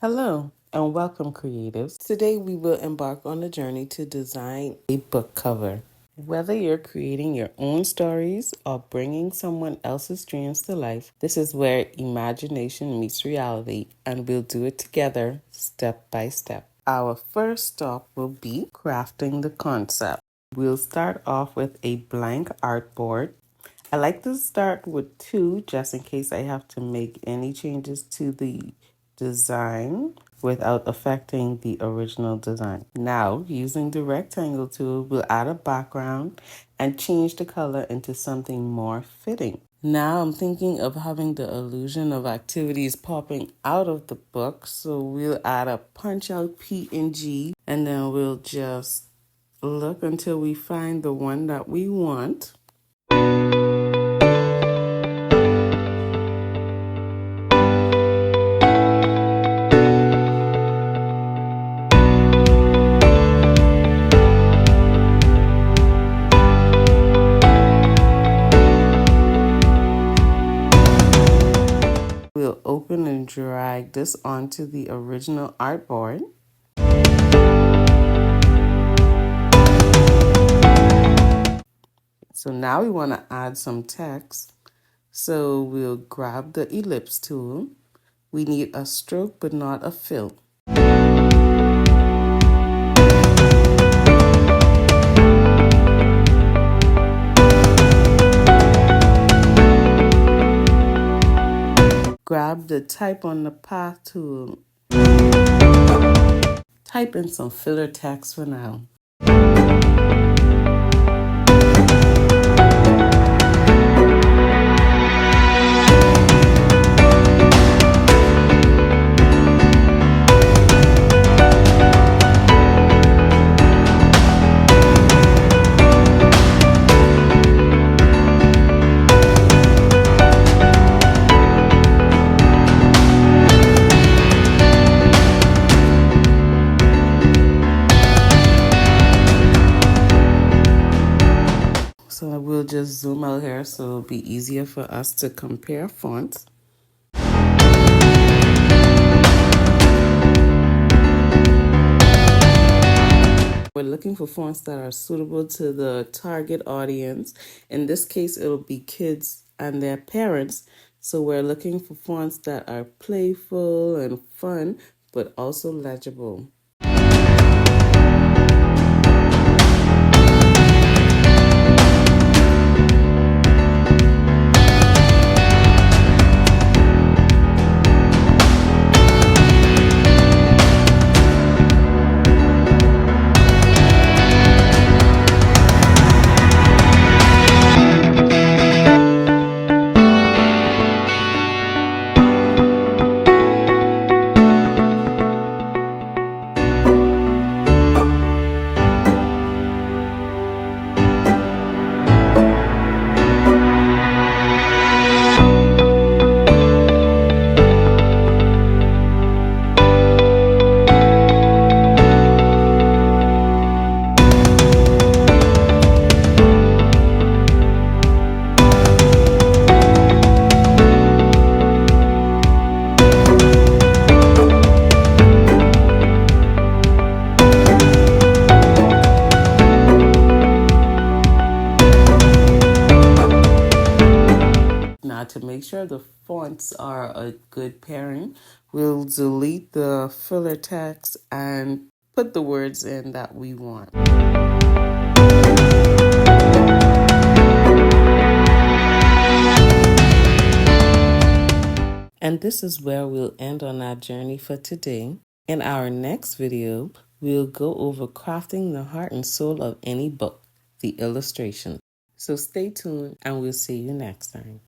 Hello and welcome, creatives. Today we will embark on a journey to design a book cover. Whether you're creating your own stories or bringing someone else's dreams to life, this is where imagination meets reality, and we'll do it together step by step. Our first stop will be crafting the concept. We'll start off with a blank artboard. I like to start with two just in case I have to make any changes to the design without affecting the original design. Now, using the rectangle tool, we'll add a background and change the color into something more fitting. Now I'm thinking of having the illusion of activities popping out of the book, so we'll add a punch out PNG and then we'll just look until we find the one that we want. We'll open and drag this onto the original artboard. So now we want to add some text. So we'll grab the ellipse tool. We need a stroke but not a fill. Grab the type on the path tool. Type in some filler text for now. So we'll just zoom out here so it'll be easier for us to compare fonts. We're looking for fonts that are suitable to the target audience. In this case, it'll be kids and their parents. So we're looking for fonts that are playful and fun, but also legible. Now, to make sure the fonts are a good pairing, we'll delete the filler text and put the words in that we want. And this is where we'll end on our journey for today. In our next video, we'll go over crafting the heart and soul of any book, the illustration. So stay tuned and we'll see you next time.